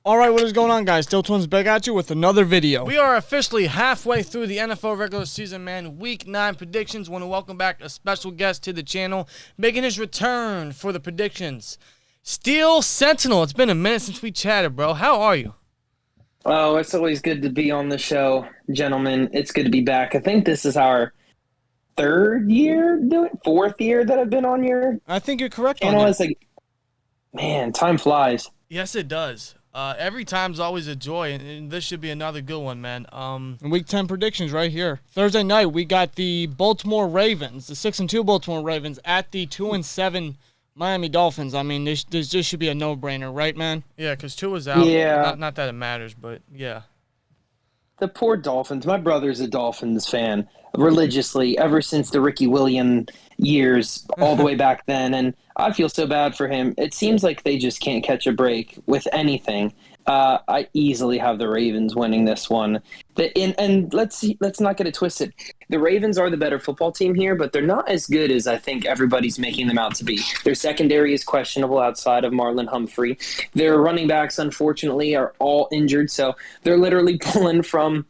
All right, what is going on, guys? SteelTwins back at you with another video. We are officially halfway through the NFL regular season, man. Week 9 predictions. Want to welcome back a special guest to the channel, making his return for the predictions. Sentinel. It's been a minute since we chatted, bro. How are you? Oh, it's always good to be on the show, gentlemen. It's good to be back. I think this is our fourth year that I've been on your I think you're correct channel. on that. It's like, man, time flies. Yes, it does. Every time's always a joy, and this should be another good one, man. Week 10 predictions right here. Thursday night, we got the Baltimore Ravens, the 6-2 Baltimore Ravens, at the 2-7 Miami Dolphins. I mean, this just should be a no-brainer, right, man? Yeah, because Tua's out. Yeah. Not that it matters, but yeah. The poor Dolphins. My brother's a Dolphins fan religiously ever since the Ricky Williams years, all the way back then, and I feel so bad for him. It seems like they just can't catch a break with anything. I easily have the Ravens winning this one. And let's not get it twisted. The Ravens are the better football team here, but they're not as good as I think everybody's making them out to be. Their secondary is questionable outside of Marlon Humphrey. Their running backs, unfortunately, are all injured, so they're literally pulling from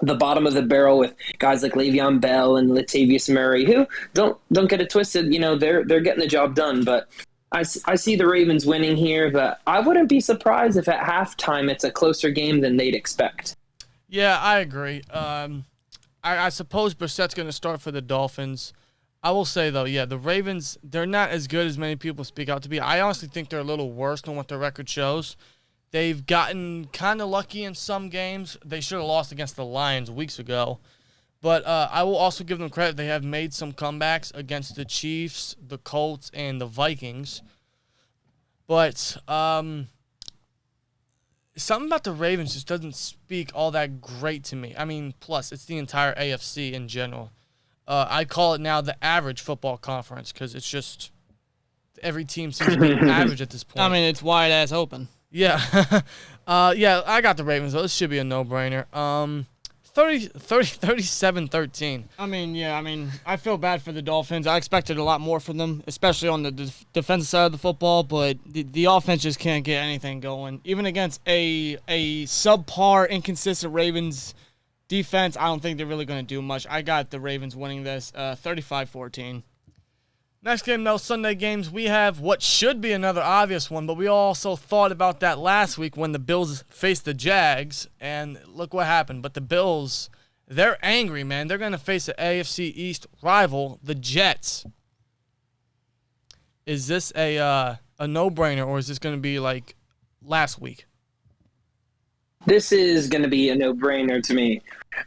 the bottom of the barrel with guys like Le'Veon Bell and Latavius Murray, who don't get it twisted. You know, they're getting the job done, but I see the Ravens winning here, but I wouldn't be surprised if at halftime it's a closer game than they'd expect. Yeah, I agree. I suppose Brissett's going to start for the Dolphins. I will say, though, yeah, the Ravens, they're not as good as many people speak out to be. I honestly think they're a little worse than what their record shows. They've gotten kind of lucky in some games. They should have lost against the Lions weeks ago. But I will also give them credit. They have made some comebacks against the Chiefs, the Colts, and the Vikings. But something about the Ravens just doesn't speak all that great to me. I mean, plus, it's the entire AFC in general. I call it now the average football conference because it's just every team seems to be average at this point. I mean, it's wide-ass open. Yeah. Yeah, I got the Ravens, though. This should be a no-brainer. 37-13. I mean, I feel bad for the Dolphins. I expected a lot more from them, especially on the defensive side of the football, but the offense just can't get anything going. Even against a subpar, inconsistent Ravens defense, I don't think they're really going to do much. I got the Ravens winning this 35-14. Next game, though, Sunday games, we have what should be another obvious one, but we also thought about that last week when the Bills faced the Jags, and look what happened. But the Bills, they're angry, man. They're going to face the AFC East rival, the Jets. Is this a no-brainer, or is this going to be like last week? This is going to be a no-brainer to me.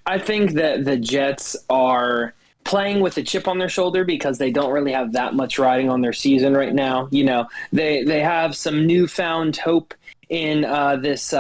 I think that the Jets are playing with a chip on their shoulder because they don't really have that much riding on their season right now. You know, they have some newfound hope in this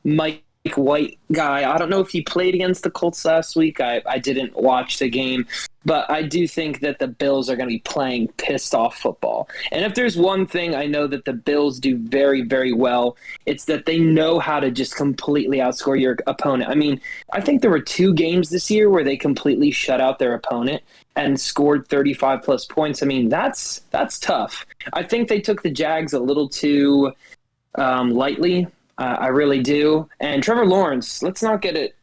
Mike White guy. I don't know if he played against the Colts last week. I didn't watch the game, but I do think that the Bills are going to be playing pissed off football. And if there's one thing I know that the Bills do very, very well, it's that they know how to just completely outscore your opponent. I mean, I think there were 2 games this year where they completely shut out their opponent and scored 35-plus points. I mean, that's tough. I think they took the Jags a little too lightly. I really do. And Trevor Lawrence, let's not get it,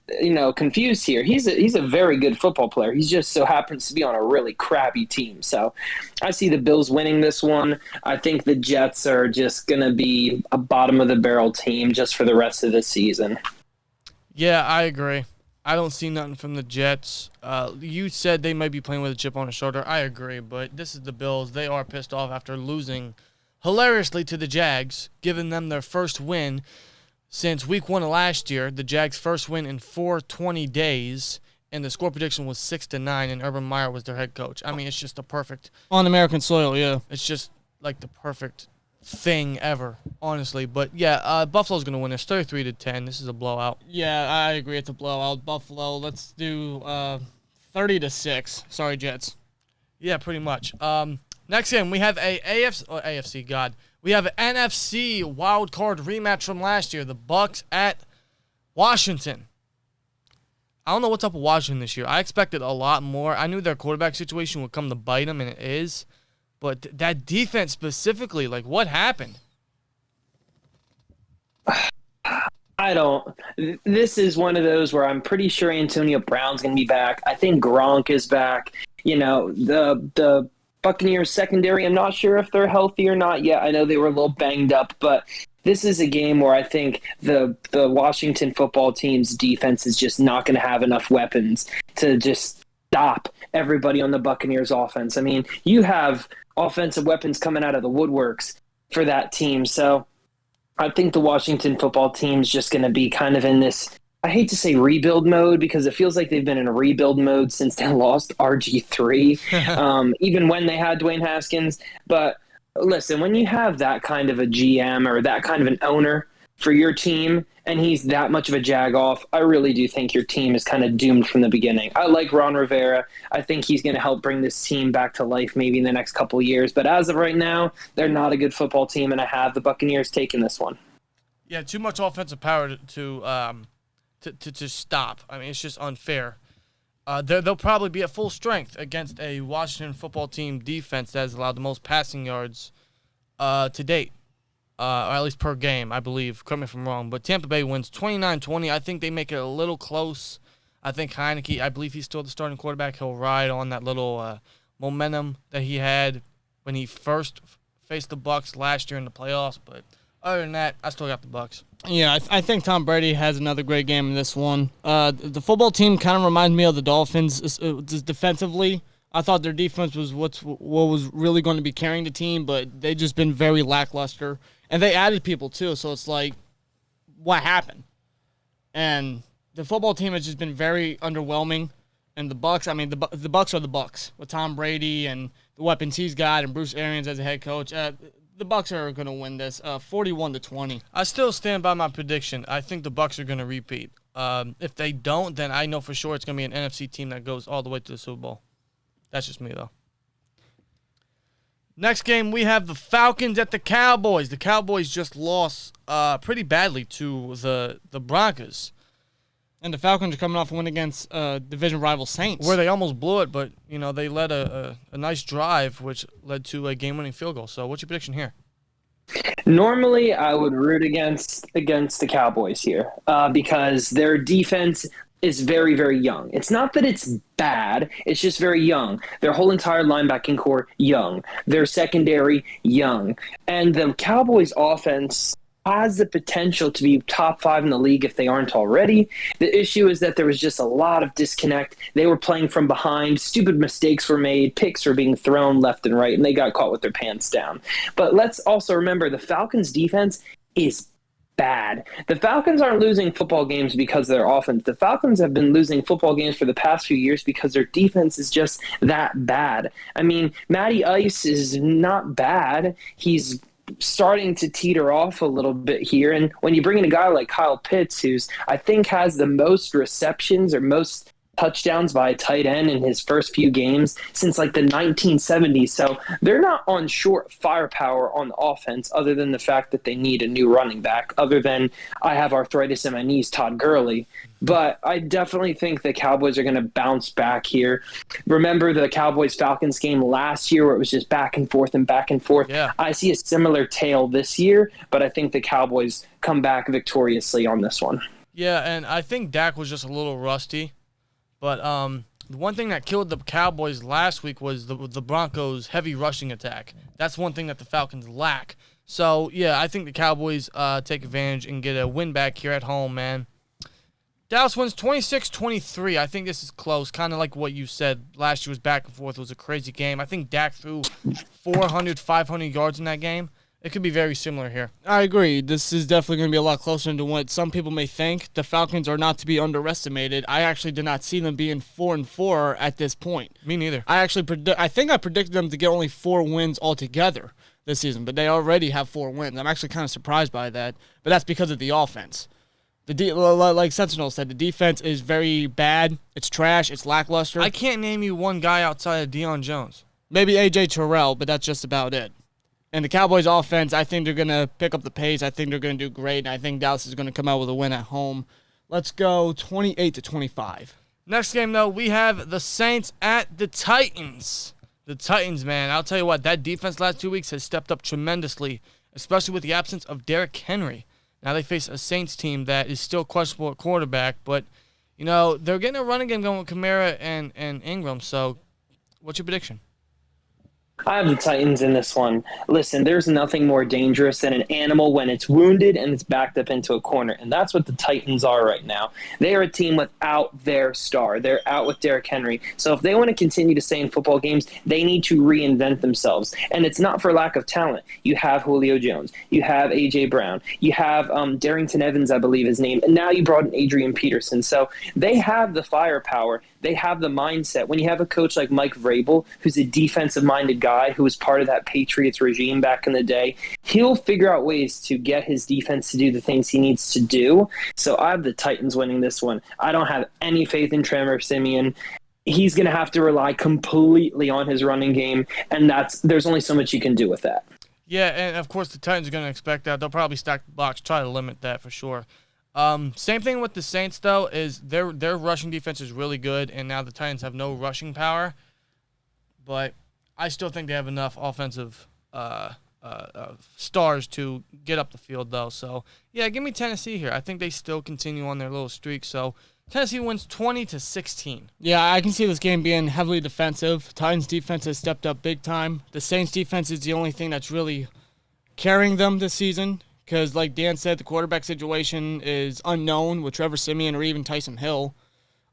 confused here. He's a very good football player. He just so happens to be on a really crappy team. So I see the Bills winning this one. I think the Jets are just going to be a bottom-of-the-barrel team just for the rest of the season. Yeah, I agree. I don't see nothing from the Jets. You said they might be playing with a chip on their shoulder. I agree, but this is the Bills. They are pissed off after losing hilariously to the Jags, giving them their first win since week 1 of last year. The Jags' first win in 420 days, and the score prediction was 6-9, and Urban Meyer was their head coach. I mean, it's just a perfect On American soil, yeah. It's just like the perfect thing ever, honestly. But yeah, Buffalo's gonna win this 33-10. This is a blowout. Yeah, I agree. It's a blowout. Buffalo. Let's do 30-6. Sorry, Jets. Yeah, pretty much. Next game, we have we have an NFC wild card rematch from last year. The Bucks at Washington. I don't know what's up with Washington this year. I expected a lot more. I knew their quarterback situation would come to bite them, and it is. But that defense specifically, like, what happened? I don't. This is one of those where I'm pretty sure Antonio Brown's going to be back. I think Gronk is back. The Buccaneers secondary, I'm not sure if they're healthy or not yet. I know they were a little banged up, but this is a game where I think the Washington football team's defense is just not going to have enough weapons to just stop everybody on the Buccaneers offense. I mean, you have offensive weapons coming out of the woodworks for that team. So I think the Washington football team is just going to be kind of in this, I hate to say rebuild mode, because it feels like they've been in a rebuild mode since they lost RG3, even when they had Dwayne Haskins. But listen, when you have that kind of a GM or that kind of an owner for your team, and he's that much of a jag-off, I really do think your team is kind of doomed from the beginning. I like Ron Rivera. I think he's going to help bring this team back to life maybe in the next couple of years. But as of right now, they're not a good football team, and I have the Buccaneers taking this one. Yeah, too much offensive power to stop. I mean, it's just unfair. They'll probably be at full strength against a Washington football team defense that has allowed the most passing yards to date. Or at least per game, I believe. Correct me if I'm wrong. But Tampa Bay wins 29-20. I think they make it a little close. I think Heineke, I believe he's still the starting quarterback. He'll ride on that little momentum that he had when he first faced the Bucs last year in the playoffs. But other than that, I still got the Bucs. Yeah, I think Tom Brady has another great game in this one. The football team kind of reminds me of the Dolphins just defensively. I thought their defense was what was really going to be carrying the team, but they've just been very lackluster. And they added people, too, so it's like, what happened? And the football team has just been very underwhelming. And the Bucs, I mean, the Bucs are the Bucs. With Tom Brady and the weapons he's got and Bruce Arians as a head coach, the Bucs are going to win this 41-20. I still stand by my prediction. I think the Bucs are going to repeat. If they don't, then I know for sure it's going to be an NFC team that goes all the way to the Super Bowl. That's just me, though. Next game, we have the Falcons at the Cowboys. The Cowboys just lost pretty badly to the Broncos. And the Falcons are coming off a win against division rival Saints. Where they almost blew it, but they led a nice drive, which led to a game-winning field goal. So what's your prediction here? Normally, I would root against the Cowboys here because their defense is very, very young. It's not that it's bad. It's just very young. Their whole entire linebacking core, young. Their secondary, young. And the Cowboys offense has the potential to be top 5 in the league if they aren't already. The issue is that there was just a lot of disconnect. They were playing from behind. Stupid mistakes were made. Picks were being thrown left and right, and they got caught with their pants down. But let's also remember the Falcons' defense is bad. The Falcons aren't losing football games because of their offense. The Falcons have been losing football games for the past few years because their defense is just that bad. I mean, Matty Ice is not bad. He's starting to teeter off a little bit here. And when you bring in a guy like Kyle Pitts, who's I think has the most receptions or most touchdowns by a tight end in his first few games since like the 1970s. So they're not on short firepower on the offense other than the fact that they need a new running back, other than I have arthritis in my knees, Todd Gurley. But I definitely think the Cowboys are going to bounce back here. Remember the Cowboys-Falcons game last year where it was just back and forth and back and forth? Yeah. I see a similar tale this year, but I think the Cowboys come back victoriously on this one. Yeah, and I think Dak was just a little rusty. But the one thing that killed the Cowboys last week was the Broncos' heavy rushing attack. That's one thing that the Falcons lack. So, yeah, I think the Cowboys take advantage and get a win back here at home, man. Dallas wins 26-23. I think this is close, kind of like what you said. Last year was back and forth. It was a crazy game. I think Dak threw 400, 500 yards in that game. It could be very similar here. I agree. This is definitely going to be a lot closer than what some people may think. The Falcons are not to be underestimated. I actually did not see them being 4-4 at this point. Me neither. I think I predicted them to get only 4 wins altogether this season, but they already have 4 wins. I'm actually kind of surprised by that, but that's because of the offense. Like Sentinel said, the defense is very bad. It's trash. It's lackluster. I can't name you one guy outside of Deion Jones. Maybe A.J. Terrell, but that's just about it. And the Cowboys' offense, I think they're going to pick up the pace. I think they're going to do great, and I think Dallas is going to come out with a win at home. Let's go 28-25. Next game, though, we have the Saints at the Titans. The Titans, man, I'll tell you what, that defense last 2 weeks has stepped up tremendously, especially with the absence of Derrick Henry. Now they face a Saints team that is still questionable at quarterback, but, they're getting a running game going with Kamara and Ingram. So what's your prediction? I have the Titans in this one. Listen, there's nothing more dangerous than an animal when it's wounded and it's backed up into a corner, and that's what the Titans are right now. They are a team without their star. They're out with Derrick Henry. So if they want to continue to stay in football games, they need to reinvent themselves, and it's not for lack of talent. You have Julio Jones. You have A.J. Brown. You have Darrington Evans, I believe his name, and now you brought in Adrian Peterson. So they have the firepower. They have the mindset. When you have a coach like Mike Vrabel, who's a defensive-minded guy who was part of that Patriots regime back in the day, he'll figure out ways to get his defense to do the things he needs to do. So I have the Titans winning this one. I don't have any faith in Trevor Siemian. He's going to have to rely completely on his running game, and there's only so much you can do with that. Yeah, and of course the Titans are going to expect that. They'll probably stack the box, try to limit that for sure. Same thing with the Saints, though, is their rushing defense is really good, and now the Titans have no rushing power. But I still think they have enough offensive stars to get up the field, though. So, yeah, give me Tennessee here. I think they still continue on their little streak. So, Tennessee wins 20-16. Yeah, I can see this game being heavily defensive. Titans' defense has stepped up big time. The Saints' defense is the only thing that's really carrying them this season. Because, like Dan said, the quarterback situation is unknown with Trevor Siemian or even Tyson Hill.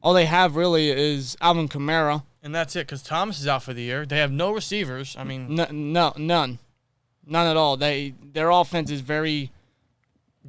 All they have really is Alvin Kamara. And that's it, because Thomas is out for the year. They have no receivers. I mean, none at all. Their offense is very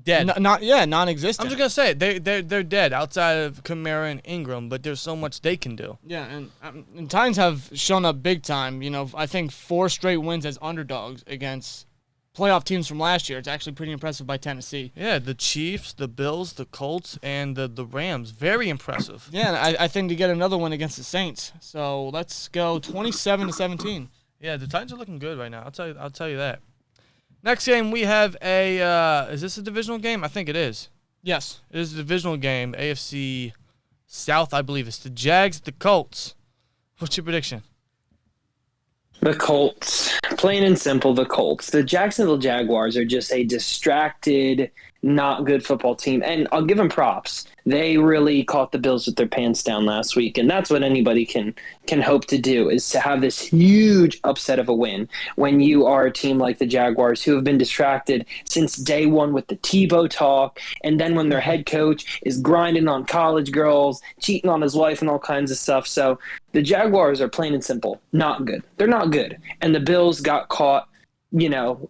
dead. Non-existent. I'm just gonna say they're dead outside of Kamara and Ingram, but there's so much they can do. Yeah, and Titans have shown up big time. I think 4 straight wins as underdogs against playoff teams from last year. It's actually pretty impressive by Tennessee. Yeah, the Chiefs, the Bills, the Colts, and the Rams. Very impressive. Yeah, and I think to get another one against the Saints. So let's go 27-17. Yeah, the Titans are looking good right now. I'll tell you that. Next game we have is this a divisional game? I think it is. Yes. It is a divisional game. AFC South, I believe. It's the Jags, the Colts. What's your prediction? The Colts. Plain and simple, the Colts. The Jacksonville Jaguars are just a distracted, not good football team. And I'll give them props. They really caught the Bills with their pants down last week. And that's what anybody can hope to do, is to have this huge upset of a win when you are a team like the Jaguars, who have been distracted since day one with the Tebow talk. And then when their head coach is grinding on college girls, cheating on his wife and all kinds of stuff. So the Jaguars are plain and simple not good. They're not good. And the Bills got caught,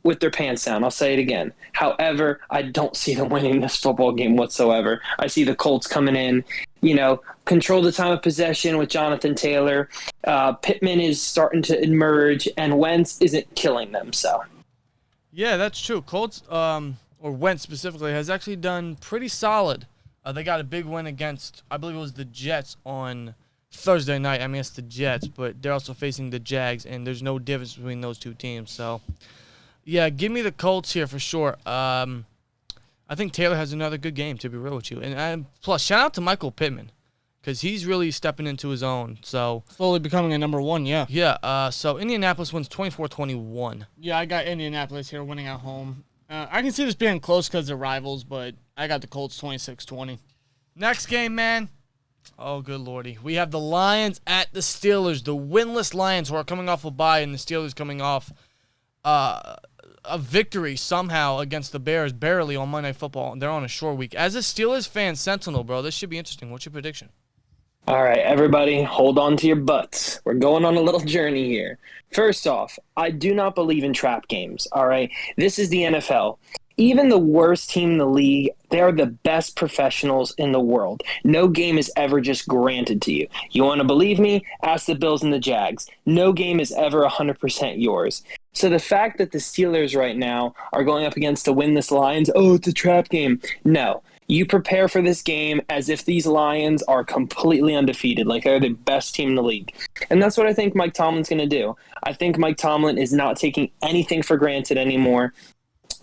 with their pants down. I'll say it again. However, I don't see them winning this football game whatsoever. I see the Colts coming in, control the time of possession with Jonathan Taylor. Pittman is starting to emerge, and Wentz isn't killing them. So, yeah, that's true. Colts, or Wentz specifically, has actually done pretty solid. They got a big win against, I believe it was the Jets on Thursday night. I mean, it's the Jets, but they're also facing the Jags, and there's no difference between those two teams. So, yeah, give me the Colts here for sure. I think Taylor has another good game, to be real with you. And plus, shout out to Michael Pittman, because he's really stepping into his own. So slowly becoming a number one, yeah. Yeah, so Indianapolis wins 24-21. Yeah, I got Indianapolis here winning at home. I can see this being close because they're rivals, but I got the Colts 26-20. Next game, man. Oh, good lordy. We have the Lions at the Steelers. The winless Lions, who are coming off a bye, and the Steelers coming off a victory somehow against the Bears, barely, on Monday Night Football. They're on a short week. As a Steelers fan, Sentinel, bro, this should be interesting. What's your prediction? All right, everybody, hold on to your butts. We're going on a little journey here. First off, I do not believe in trap games, all right? This is the NFL. Even the worst team in the league, they are the best professionals in the world. No game is ever just granted to you. You want to believe me? Ask the Bills and the Jags. No game is ever 100% yours. So the fact that the Steelers right now are going up against the winless Lions, it's a trap game. No. You prepare for this game as if these Lions are completely undefeated, like they're the best team in the league. And that's what I think Mike Tomlin's going to do. I think Mike Tomlin is not taking anything for granted anymore.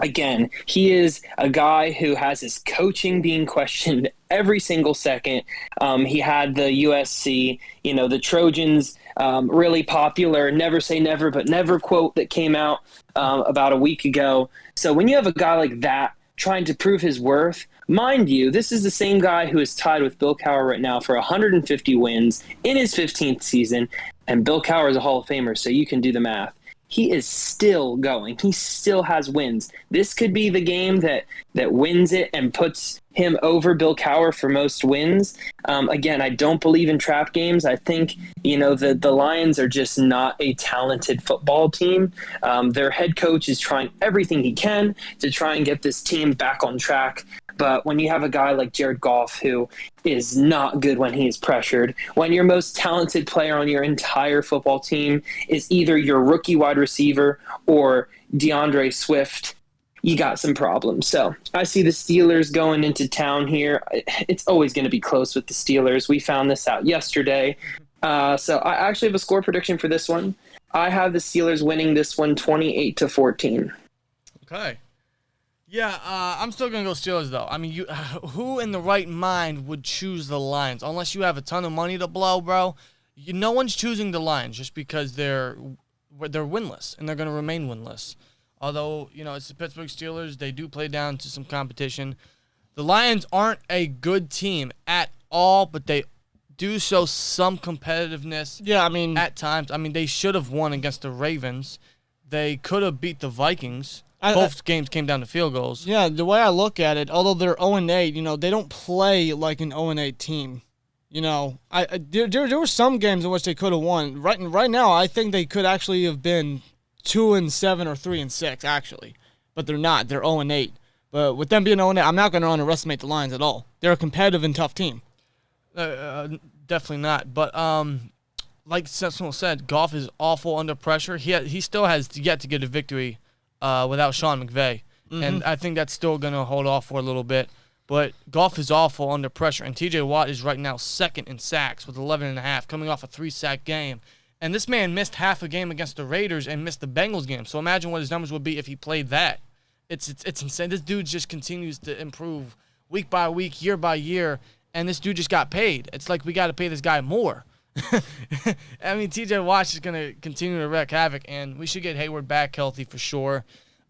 Again, he is a guy who has his coaching being questioned every single second. He had the USC, the Trojans, really popular never say never but never quote that came out about a week ago. So when you have a guy like that trying to prove his worth. Mind you, this is the same guy who is tied with Bill Cowher right now for 150 wins in his 15th season, and Bill Cowher is a Hall of Famer, so you can do the math. He is still going. He still has wins. This could be the game that wins it and puts him over Bill Cowher for most wins. Again, I don't believe in trap games. I think, the Lions are just not a talented football team. Their head coach is trying everything he can to try and get this team back on track. But when you have a guy like Jared Goff, who is not good when he is pressured, when your most talented player on your entire football team is either your rookie wide receiver or DeAndre Swift, you got some problems. So I see the Steelers going into town here. It's always going to be close with the Steelers. We found this out yesterday. So I actually have a score prediction for this one. I have the Steelers winning this one 28-14. Okay. Yeah, I'm still going to go Steelers, though. I mean, who in the right mind would choose the Lions? Unless you have a ton of money to blow, bro. No one's choosing the Lions just because they're winless, and they're going to remain winless. Although, it's the Pittsburgh Steelers. They do play down to some competition. The Lions aren't a good team at all, but they do show some competitiveness. Yeah, I mean, at times. I mean, they should have won against the Ravens. They could have beat the Vikings. Both games came down to field goals. Yeah, the way I look at it, although they're 0-8, they don't play like an 0-8 team. There were some games in which they could have won. Right now, I think they could actually have been 2-7 or 3-6, actually. But they're not. They're 0-8. But with them being 0-8, I'm not going to underestimate the Lions at all. They're a competitive and tough team. Definitely not. But like Sentinel said, Goff is awful under pressure. He still has yet to get a victory without Sean McVay. Mm-hmm. And I think that's still going to hold off for a little bit. But Goff is awful under pressure. And T.J. Watt is right now second in sacks with 11.5, coming off a 3-sack game. And this man missed half a game against the Raiders and missed the Bengals game. So imagine what his numbers would be if he played that. It's insane. This dude just continues to improve week by week, year by year. And this dude just got paid. It's like we got to pay this guy more. I mean, T.J. Watt is going to continue to wreak havoc, and we should get Hayward back healthy for sure.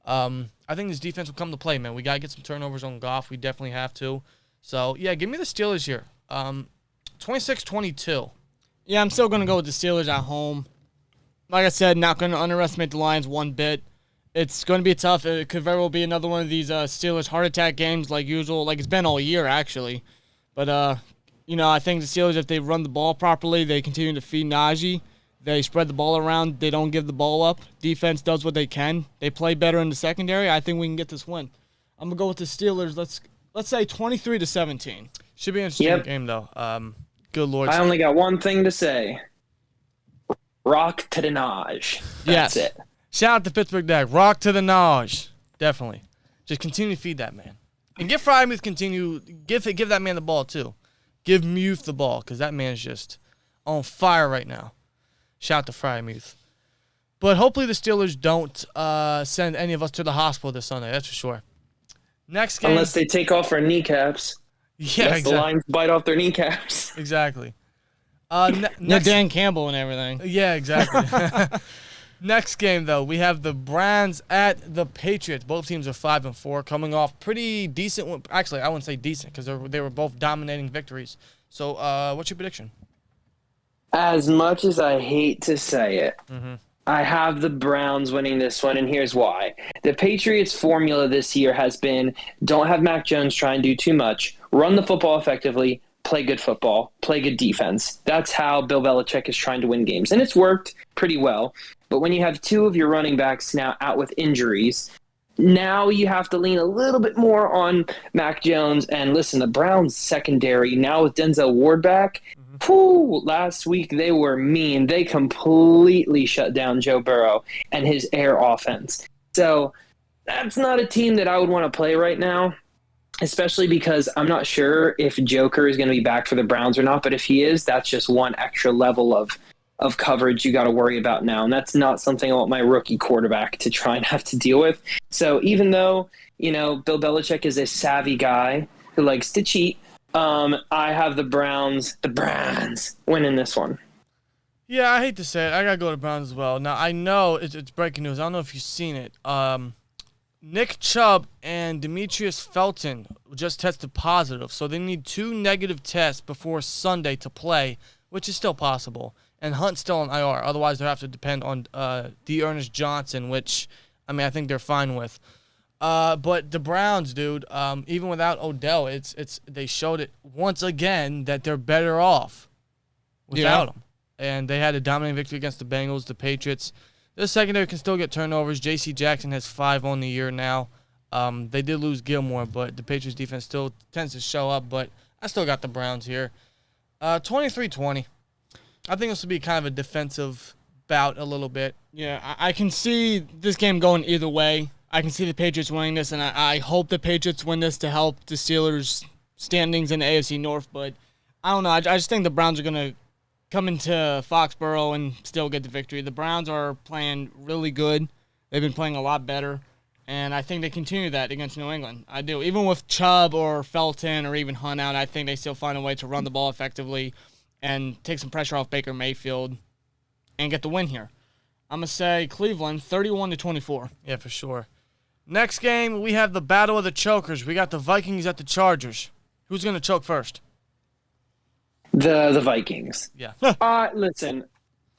I think this defense will come to play, man. We got to get some turnovers on Goff. We definitely have to. So, yeah, give me the Steelers here. 26-22. Yeah, I'm still going to go with the Steelers at home. Like I said, not going to underestimate the Lions one bit. It's going to be tough. It could very well be another one of these Steelers heart attack games like usual, like it's been all year, actually. But, I think the Steelers, if they run the ball properly, they continue to feed Najee. They spread the ball around. They don't give the ball up. Defense does what they can. They play better in the secondary. I think we can get this win. I'm going to go with the Steelers. Let's say 23-17. Should be an interesting game, though. Good Lord. I only got one thing to say. Rock to the Naj. That's it. Shout out to Pittsburgh Dag. Rock to the Naj. Definitely. Just continue to feed that man. And give Frymuth give that man the ball, too. Give Muth the ball, because that man's just on fire right now. Shout out to Frymuth. But hopefully the Steelers don't send any of us to the hospital this Sunday. That's for sure. Next game. Unless they take off our kneecaps. Yeah, exactly. The Lions bite off their kneecaps. Exactly. Dan Campbell and everything. Yeah, exactly. Next game, though, we have the Browns at the Patriots. Both teams are 5-4, coming off pretty decent. Actually, I wouldn't say decent because they were both dominating victories. So, what's your prediction? As much as I hate to say it, I have the Browns winning this one, and here's why. The Patriots' formula this year has been don't have Mac Jones try and do too much, run the football effectively, play good football, play good defense. That's how Bill Belichick is trying to win games, and it's worked pretty well. But when you have two of your running backs now out with injuries, now you have to lean a little bit more on Mac Jones. And listen, the Browns secondary, now with Denzel Ward back, last week they were mean. They completely shut down Joe Burrow and his air offense. So that's not a team that I would want to play right now, especially because I'm not sure if Joker is going to be back for the Browns or not. But if he is, that's just one extra level of coverage you got to worry about now. And that's not something I want my rookie quarterback to try and have to deal with. So even though, Bill Belichick is a savvy guy who likes to cheat, I have the Browns winning this one. Yeah, I hate to say it. I got to go to Browns as well. Now, I know it's breaking news. I don't know if you've seen it. Nick Chubb and Demetrius Felton just tested positive, so they need 2 negative tests before Sunday to play, which is still possible. And Hunt's still on IR. Otherwise, they'll have to depend on Ernest Johnson, which, I think they're fine with. But the Browns, dude, even without Odell, they showed it once again that they're better off without him. And they had a dominating victory against the Bengals, the Patriots. The secondary can still get turnovers. J.C. Jackson has 5 on the year now. They did lose Gilmore, but the Patriots defense still tends to show up. But I still got the Browns here. 23-20. I think this will be kind of a defensive bout a little bit. Yeah, I can see this game going either way. I can see the Patriots winning this, and I hope the Patriots win this to help the Steelers' standings in the AFC North. But I don't know. I just think the Browns are going to come into Foxborough and still get the victory. The Browns are playing really good. They've been playing a lot better, and I think they continue that against New England. I do. Even with Chubb or Felton or even Hunt out, I think they still find a way to run the ball effectively and take some pressure off Baker Mayfield and get the win here. I'm going to say Cleveland 31-24. Yeah, for sure. Next game, we have the Battle of the Chokers. We got the Vikings at the Chargers. Who's going to choke first? The Vikings. Yeah. Listen,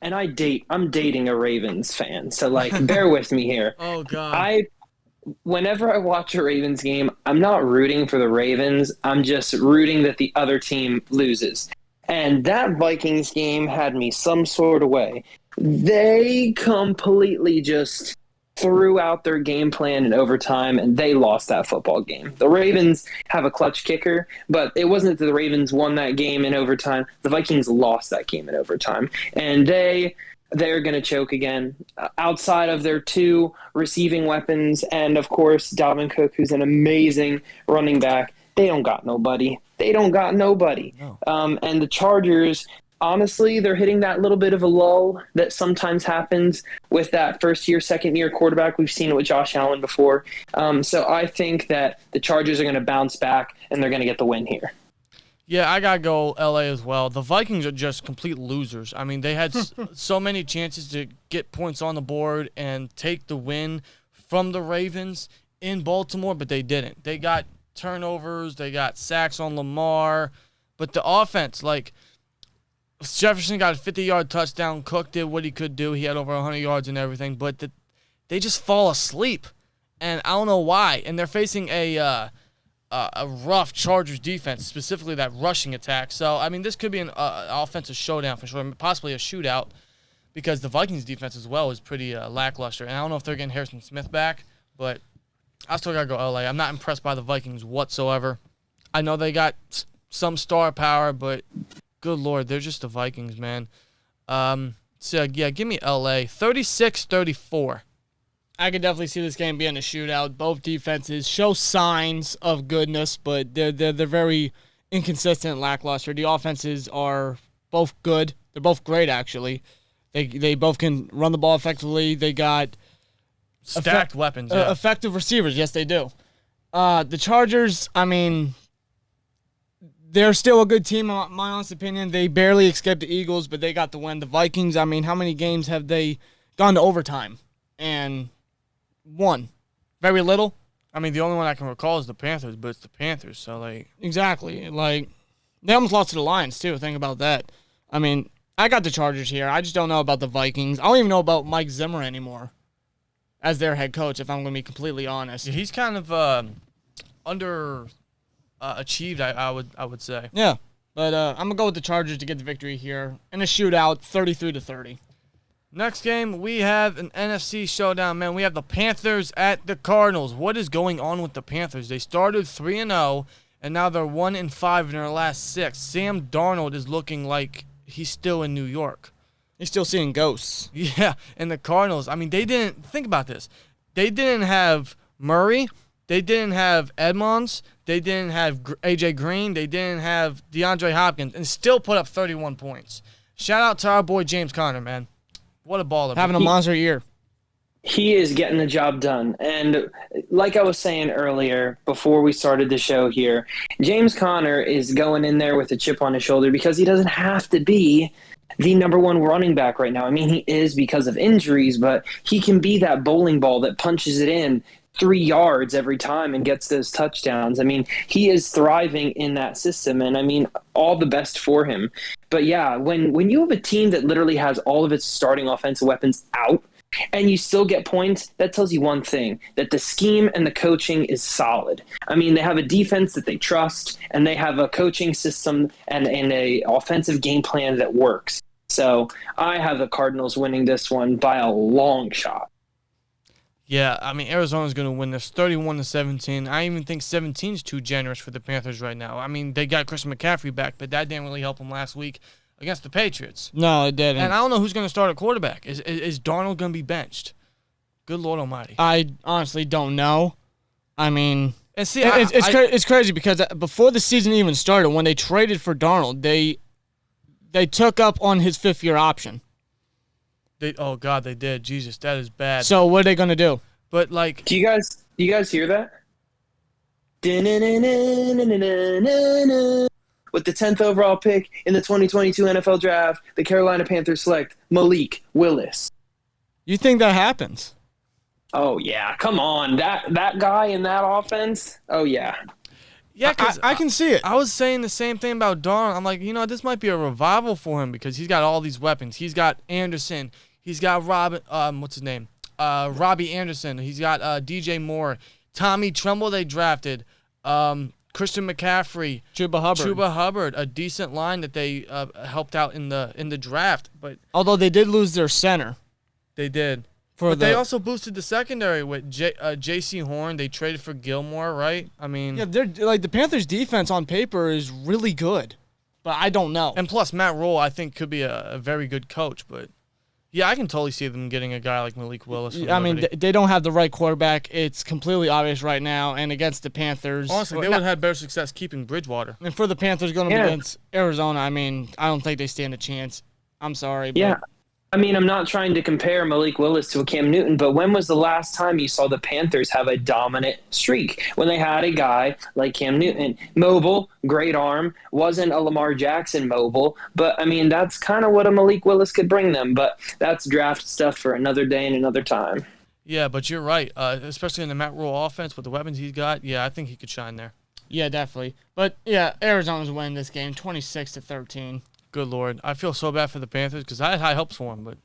and I'm dating a Ravens fan, so bear with me here. Oh God. Whenever I watch a Ravens game, I'm not rooting for the Ravens. I'm just rooting that the other team loses. And that Vikings game had me some sort of way. They completely just threw out their game plan in overtime, and they lost that football game. The Ravens have a clutch kicker, but it wasn't that the Ravens won that game in overtime. The Vikings lost that game in overtime, and they're going to choke again. Outside of their 2 receiving weapons, and of course Dalvin Cook, who's an amazing running back, they don't got nobody. No. And the Chargers, honestly, they're hitting that little bit of a lull that sometimes happens with that first-year, second-year quarterback. We've seen it with Josh Allen before. So I think that the Chargers are going to bounce back, and they're going to get the win here. Yeah, I got to go L.A. as well. The Vikings are just complete losers. They had so many chances to get points on the board and take the win from the Ravens in Baltimore, but they didn't. They got turnovers. They got sacks on Lamar. But the offense, Jefferson got a 50-yard touchdown. Cook did what he could do. He had over 100 yards and everything. But they just fall asleep, and I don't know why. And they're facing a rough Chargers defense, specifically that rushing attack. So, this could be an offensive showdown for sure, possibly a shootout, because the Vikings defense as well is pretty lackluster. And I don't know if they're getting Harrison Smith back, but I still got to go L.A. I'm not impressed by the Vikings whatsoever. I know they got some star power, but good Lord, they're just the Vikings, man. So, give me L.A. 36-34. I could definitely see this game being a shootout. Both defenses show signs of goodness, but they're very inconsistent, lackluster. The offenses are both good. They're both great, actually. They both can run the ball effectively. They got stacked weapons. Effective receivers. Yes, they do. The Chargers, they're still a good team, in my honest opinion. They barely escaped the Eagles, but they got the win. The Vikings, how many games have they gone to overtime and won? Very little. The only one I can recall is the Panthers, but it's the Panthers, so Exactly. They almost lost to the Lions, too. Think about that. I got the Chargers here. I just don't know about the Vikings. I don't even know about Mike Zimmer anymore as their head coach, if I'm going to be completely honest. Yeah, he's kind of under achieved, I would say. Yeah, but I'm going to go with the Chargers to get the victory here in a shootout, 33-30. Next game, we have an NFC showdown, man. We have the Panthers at the Cardinals. What is going on with the Panthers? They started 3-0, and now they're 1-5 in their last 6. Sam Darnold is looking like he's still in New York. He's still seeing ghosts. Yeah, and the Cardinals, they didn't, think about this. They didn't have Murray. They didn't have Edmonds. They didn't have A.J. Green. They didn't have DeAndre Hopkins, and still put up 31 points. Shout out to our boy James Conner, man. What a baller. Having a monster year. He is getting the job done. And like I was saying earlier, before we started the show here, James Conner is going in there with a chip on his shoulder because he doesn't have to be the number one running back right now. He is because of injuries, but he can be that bowling ball that punches it in 3 yards every time and gets those touchdowns. I mean, he is thriving in that system, and I mean, all the best for him. But yeah, when you have a team that literally has all of its starting offensive weapons out and you still get points, that tells you one thing, that the scheme and the coaching is solid. I mean, they have a defense that they trust, and they have a coaching system and a offensive game plan that works. So I have the Cardinals winning this one by a long shot. Yeah, I mean, Arizona's going to win this 31-17. I even think 17 is too generous for the Panthers right now. I mean, they got Christian McCaffrey back, but that didn't really help them last week against the Patriots. No, it didn't. And I don't know who's going to start at quarterback. Is Darnold going to be benched? Good Lord Almighty. I honestly don't know. I mean, and see, it's crazy because before the season even started, when they traded for Darnold, they took up on his 5th-year option. Oh God, they did. Jesus, that is bad. So what are they gonna do? But like, do you guys hear that? With the 10th overall pick in the 2022 NFL Draft, the Carolina Panthers select Malik Willis. You think that happens? Oh yeah, come on, that guy in that offense. Oh yeah. Yeah, because I can see it. I was saying the same thing about Darnold. I'm like, this might be a revival for him because he's got all these weapons. He's got Anderson. He's got what's his name? Robbie Anderson. He's got DJ Moore. Tommy Tremble they drafted. Christian McCaffrey. Chuba Hubbard. A decent line that they helped out in the draft. But although they did lose their center. They did. But they also boosted the secondary with J.C. Horn. They traded for Gilmore, right? I mean, yeah, they're like the Panthers' defense on paper is really good, but I don't know. And plus, Matt Rule, I think, could be a very good coach. But yeah, I can totally see them getting a guy like Malik Willis. I mean, they don't have the right quarterback. It's completely obvious right now. And against the Panthers, honestly, they would have had better success keeping Bridgewater. And for the Panthers going to be against Arizona, I mean, I don't think they stand a chance. I'm sorry, but yeah. I mean, I'm not trying to compare Malik Willis to a Cam Newton, but when was the last time you saw the Panthers have a dominant streak? When they had a guy like Cam Newton, mobile, great arm, wasn't a Lamar Jackson mobile, but I mean, that's kind of what a Malik Willis could bring them, but that's draft stuff for another day and another time. Yeah, but you're right, especially in the Matt Rule offense with the weapons he's got. Yeah, I think he could shine there. Yeah, definitely. But yeah, Arizona's winning this game 26-13. Good Lord. I feel so bad for the Panthers because I had high hopes for them.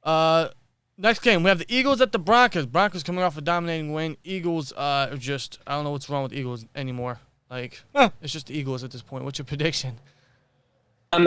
But next game, we have the Eagles at the Broncos. Broncos coming off a dominating win. Eagles are just, I don't know what's wrong with Eagles anymore. Like, it's just the Eagles at this point. What's your prediction?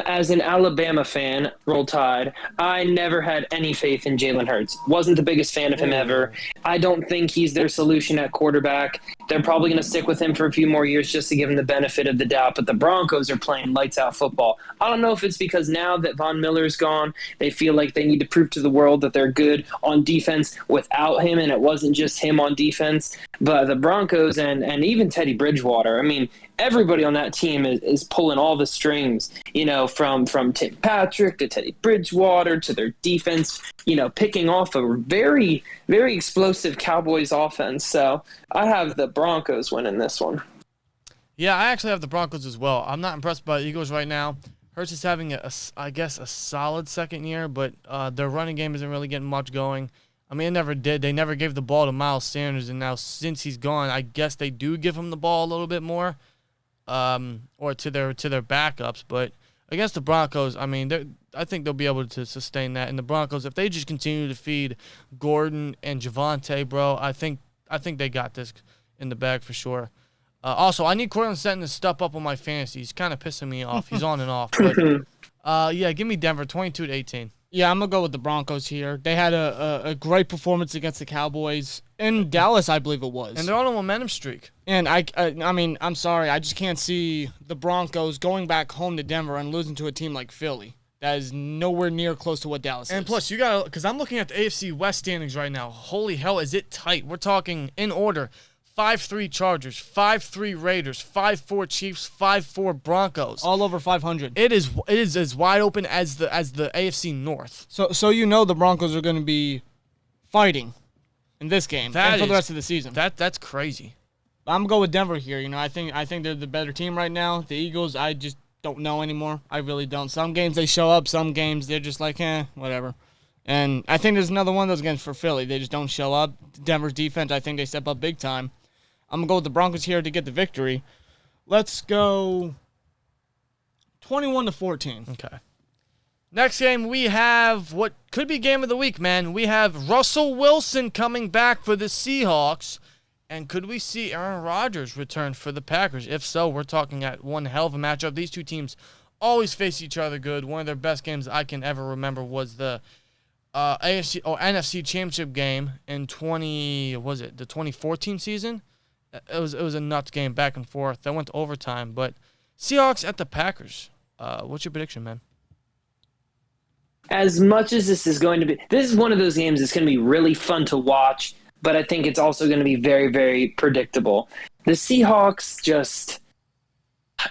As an Alabama fan, Roll Tide, I never had any faith in Jalen Hurts. Wasn't the biggest fan of him ever. I don't think he's their solution at quarterback. They're probably going to stick with him for a few more years just to give him the benefit of the doubt. But the Broncos are playing lights-out football. I don't know if it's because now that Von Miller's gone, they feel like they need to prove to the world that they're good on defense without him, and it wasn't just him on defense. But the Broncos and even Teddy Bridgewater, I mean, everybody on that team is pulling all the strings, from Tim Patrick to Teddy Bridgewater to their defense, picking off a very, very explosive Cowboys offense. So I have the Broncos winning this one. Yeah, I actually have the Broncos as well. I'm not impressed by the Eagles right now. Hurts is having, I guess, a solid second year, but their running game isn't really getting much going. I mean, it never did. They never gave the ball to Miles Sanders, and now since he's gone, I guess they do give him the ball a little bit more. Or to their backups, but against the Broncos, I mean, I think they'll be able to sustain that. And the Broncos, if they just continue to feed Gordon and Javonte, bro, I think they got this in the bag for sure. Also, I need Cortland Sutton to step up on my fantasy. He's kind of pissing me off. He's on and off. But yeah, give me Denver, 22-18. Yeah, I'm going to go with the Broncos here. They had a great performance against the Cowboys in Dallas, I believe it was. And they're on a momentum streak. And I mean, I'm sorry. I just can't see the Broncos going back home to Denver and losing to a team like Philly. That is nowhere near close to what Dallas is. And plus, you got to, because I'm looking at the AFC West standings right now. Holy hell, is it tight? We're talking in order. 5-3 Chargers, 5-3 Raiders, 5-4 Chiefs, 5-4 Broncos. All over 500. It is as wide open as the AFC North. So the Broncos are going to be fighting in this game and for the rest of the season. That's crazy. I'm going to go with Denver here. I think they're the better team right now. The Eagles, I just don't know anymore. I really don't. Some games they show up. Some games they're just like, whatever. And I think there's another one of those games for Philly. They just don't show up. Denver's defense, I think they step up big time. I'm going to go with the Broncos here to get the victory. Let's go 21-14. Okay. Next game, we have what could be game of the week, man. We have Russell Wilson coming back for the Seahawks. And could we see Aaron Rodgers return for the Packers? If so, we're talking at one hell of a matchup. These two teams always face each other good. One of their best games I can ever remember was the AFC or NFC Championship game in the 2014 season. It was a nuts game back and forth. That went to overtime. But Seahawks at the Packers. What's your prediction, man? As much as this is one of those games that's going to be really fun to watch, but I think it's also going to be very, very predictable. The Seahawks just,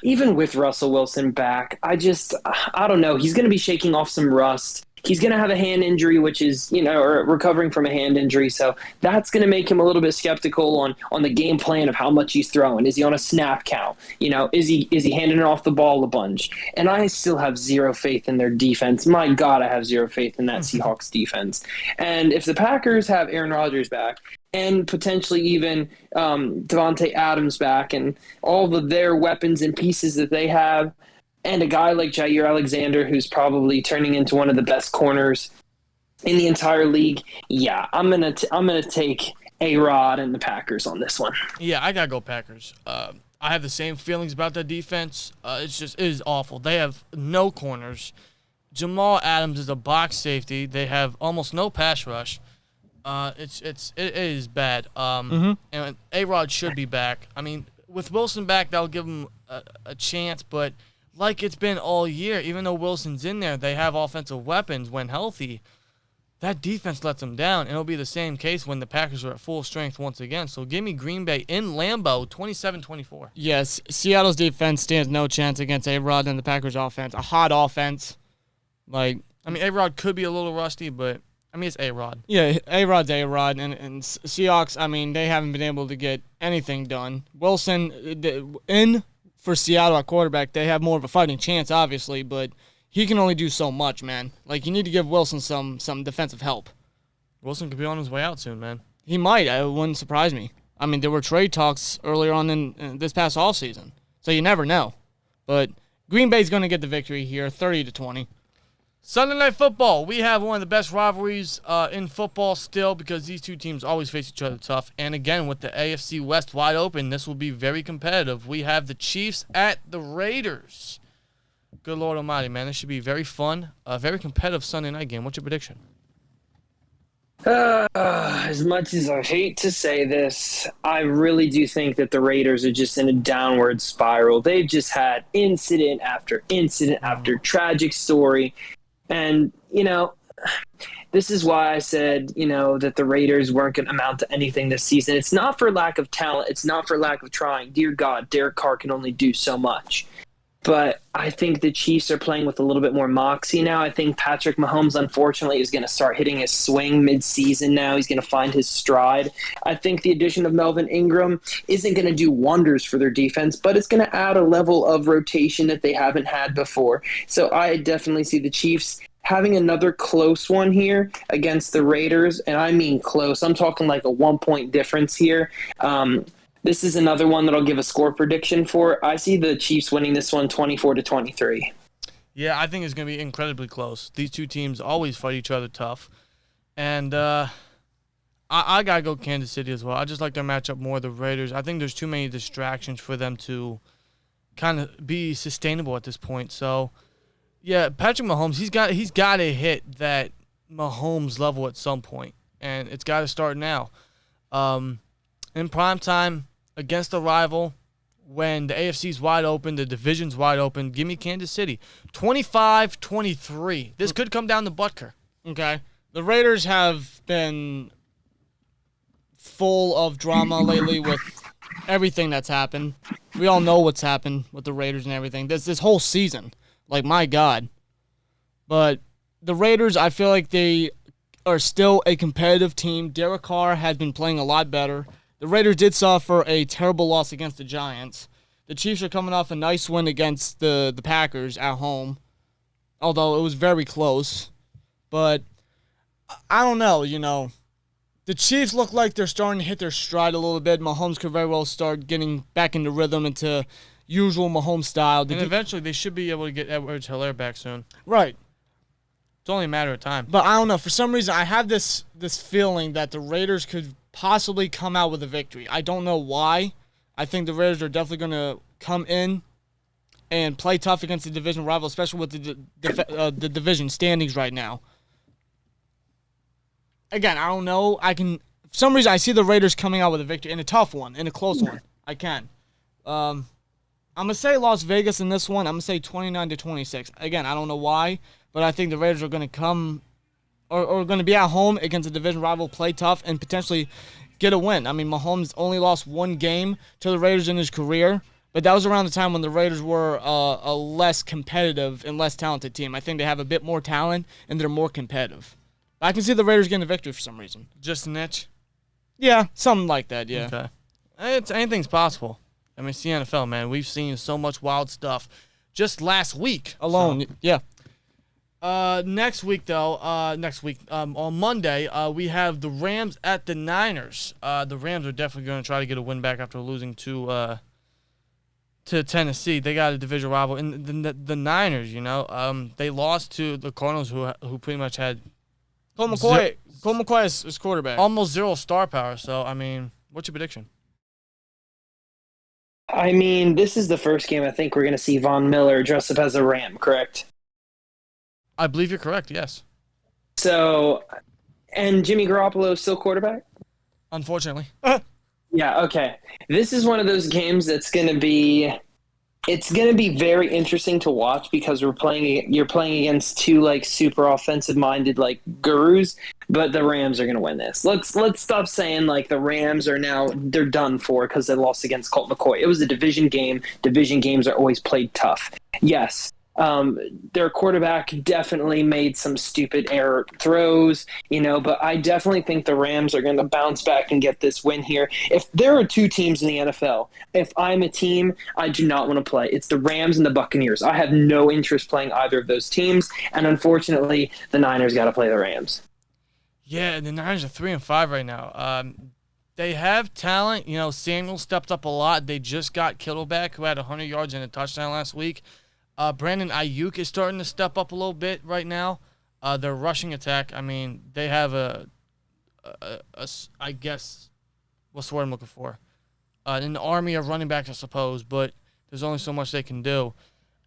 even with Russell Wilson back, I don't know. He's going to be shaking off some rust. He's going to have a hand injury, which is, or recovering from a hand injury. So that's going to make him a little bit skeptical on the game plan of how much he's throwing. Is he on a snap count? Is he handing off the ball a bunch? And I still have zero faith in their defense. My God, I have zero faith in that Seahawks defense. And if the Packers have Aaron Rodgers back and potentially even Devontae Adams back and all of their weapons and pieces that they have, and a guy like Jair Alexander, who's probably turning into one of the best corners in the entire league, yeah, I'm gonna take A-Rod and the Packers on this one. Yeah, I gotta go Packers. I have the same feelings about that defense. It is awful. They have no corners. Jamal Adams is a box safety. They have almost no pass rush. It is bad. And A-Rod should be back. I mean, with Wilson back, that'll give him a chance, but like it's been all year, even though Wilson's in there, they have offensive weapons when healthy. That defense lets them down, and it'll be the same case when the Packers are at full strength once again. So give me Green Bay in Lambeau, 27-24. Yes, Seattle's defense stands no chance against A-Rod and the Packers' offense. A hot offense. A-Rod could be a little rusty, but, it's A-Rod. Yeah, A-Rod's A-Rod, and Seahawks, they haven't been able to get anything done. Wilson, for Seattle at quarterback, they have more of a fighting chance, obviously, but he can only do so much, man. You need to give Wilson some defensive help. Wilson could be on his way out soon, man. He might. It wouldn't surprise me. There were trade talks earlier on in this past offseason, so you never know. But Green Bay's going to get the victory here, 30-20. Sunday Night Football. We have one of the best rivalries in football still because these two teams always face each other tough. And again, with the AFC West wide open, this will be very competitive. We have the Chiefs at the Raiders. Good Lord Almighty, man. This should be very fun. A very competitive Sunday night game. What's your prediction? As much as I hate to say this, I really do think that the Raiders are just in a downward spiral. They've just had incident after tragic story. And, this is why I said, that the Raiders weren't going to amount to anything this season. It's not for lack of talent. It's not for lack of trying. Dear God, Derek Carr can only do so much. But I think the Chiefs are playing with a little bit more moxie now. I think Patrick Mahomes, unfortunately, is going to start hitting his swing mid-season now. He's going to find his stride. I think the addition of Melvin Ingram isn't going to do wonders for their defense, but it's going to add a level of rotation that they haven't had before. So I definitely see the Chiefs having another close one here against the Raiders, and I mean close. I'm talking like a 1-point difference here. This is another one that I'll give a score prediction for. I see the Chiefs winning this one 24-23. Yeah, I think it's going to be incredibly close. These two teams always fight each other tough. And I got to go Kansas City as well. I just like their matchup more, the Raiders. I think there's too many distractions for them to kind of be sustainable at this point. So, yeah, Patrick Mahomes, he's got to hit that Mahomes level at some point, and it's got to start now. In prime time, against a rival, when the AFC's wide open, the division's wide open, give me Kansas City. 25-23. This could come down to Butker. Okay. The Raiders have been full of drama lately with everything that's happened. We all know what's happened with the Raiders and everything. This whole season. My God. But the Raiders, I feel like they are still a competitive team. Derek Carr has been playing a lot better. The Raiders did suffer a terrible loss against the Giants. The Chiefs are coming off a nice win against the Packers at home, although it was very close. But I don't know, The Chiefs look like they're starting to hit their stride a little bit. Mahomes could very well start getting back into rhythm, into usual Mahomes style. And eventually they should be able to get Edwards-Helaire back soon. Right. It's only a matter of time. But I don't know. For some reason, I have this feeling that the Raiders could possibly come out with a victory. I don't know why. I think the Raiders are definitely going to come in and play tough against the division rival, especially with the division standings right now. Again, I don't know. For some reason, I see the Raiders coming out with a victory in a tough one, in a close one. I can. I'm going to say Las Vegas in this one. I'm going to say 29-26. Again, I don't know why, but I think the Raiders are going to come or going to be at home against a division rival, play tough, and potentially get a win. I mean, Mahomes only lost one game to the Raiders in his career, but that was around the time when the Raiders were a less competitive and less talented team. I think they have a bit more talent, and they're more competitive. I can see the Raiders getting a victory for some reason. Just an itch? Yeah, something like that, yeah. Okay. Anything's possible. I mean, it's the NFL, man. We've seen so much wild stuff just last week. Alone, yeah. Next week, on Monday, we have the Rams at the Niners. The Rams are definitely going to try to get a win back after losing to Tennessee. They got a division rival. And the Niners, they lost to the Cardinals, who pretty much had Colt McCoy is quarterback. almost zero star power. So, I mean, what's your prediction? I mean, this is the first game I think we're going to see Von Miller dress up as a Ram, correct? I believe you're correct, yes. So, and Jimmy Garoppolo is still quarterback? Unfortunately. Yeah, okay. This is one of those games that's going to be very interesting to watch because you're playing against two super offensive minded gurus, but the Rams are going to win this. Let's stop saying the Rams they're done for because they lost against Colt McCoy. It was a division game. Division games are always played tough. Yes. Their quarterback definitely made some stupid error throws, but I definitely think the Rams are going to bounce back and get this win here. If there are two teams in the NFL, if I'm a team I do not want to play, it's the Rams and the Buccaneers. I have no interest playing either of those teams, and unfortunately, the Niners got to play the Rams. Yeah, the Niners are 3-5 right now. They have talent. Samuel stepped up a lot. They just got Kittle back, who had 100 yards and a touchdown last week. Brandon Ayuk is starting to step up a little bit right now. Their rushing attack, I mean, they have I guess, what's the word I'm looking for? An army of running backs, I suppose, but there's only so much they can do.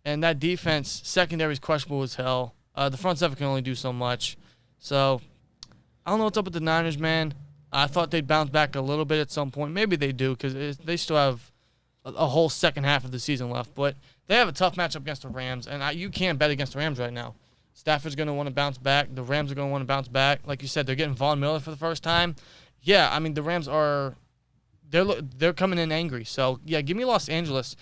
And that defense, secondary is questionable as hell. The front seven can only do so much. So, I don't know what's up with the Niners, man. I thought they'd bounce back a little bit at some point. Maybe they do because they still have a whole second half of the season left. But they have a tough matchup against the Rams, and you can't bet against the Rams right now. Stafford's going to want to bounce back. The Rams are going to want to bounce back. Like you said, they're getting Von Miller for the first time. Yeah, I mean, the Rams they're coming in angry. So, yeah, give me Los Angeles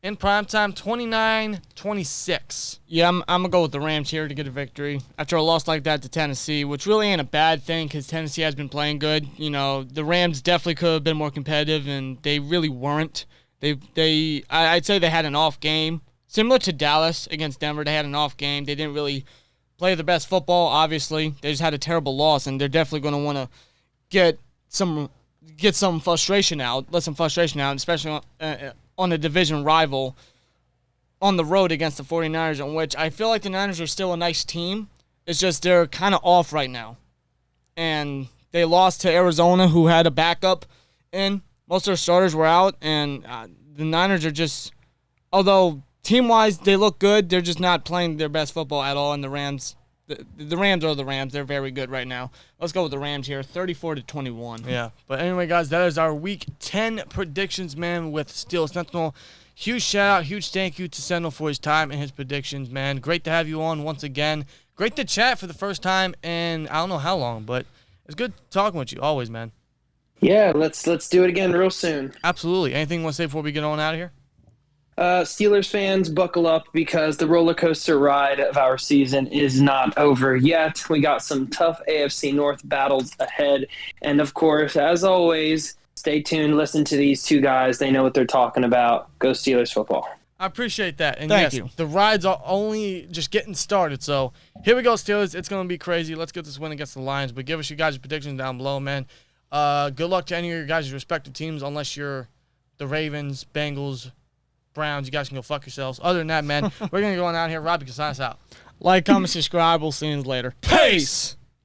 in primetime, 29-26. Yeah, I'm going to go with the Rams here to get a victory after a loss like that to Tennessee, which really ain't a bad thing because Tennessee has been playing good. The Rams definitely could have been more competitive, and they really weren't. I'd say they had an off game. Similar to Dallas against Denver, they had an off game. They didn't really play the best football, obviously. They just had a terrible loss, and they're definitely going to want to get some frustration out, let some frustration out, especially on a division rival on the road against the 49ers, in which I feel like the Niners are still a nice team. It's just they're kind of off right now. And they lost to Arizona, who had a backup in. Most of their starters were out, and the Niners are just, although team-wise they look good, they're just not playing their best football at all, and the Rams are the Rams. They're very good right now. Let's go with the Rams here, 34-21. Yeah, but anyway, guys, that is our Week 10 predictions, man, with Steel Sentinel. Huge shout-out, huge thank you to Sentinel for his time and his predictions, man. Great to have you on once again. Great to chat for the first time in I don't know how long, but it's good talking with you always, man. Yeah, let's do it again real soon. Absolutely. Anything you want to say before we get on out of here? Steelers fans, buckle up because the roller coaster ride of our season is not over yet. We got some tough AFC North battles ahead. And, of course, as always, stay tuned. Listen to these two guys. They know what they're talking about. Go Steelers football. I appreciate that. And Thank yes, you. the rides are only just getting started. So here we go, Steelers. It's going to be crazy. Let's get this win against the Lions. But give us your guys' predictions down below, man. Good luck to any of your guys' respective teams, unless you're the Ravens, Bengals, Browns. You guys can go fuck yourselves. Other than that, man, we're going to go on out here. Robbie can sign us out. Like, comment, subscribe. We'll see you later. Peace!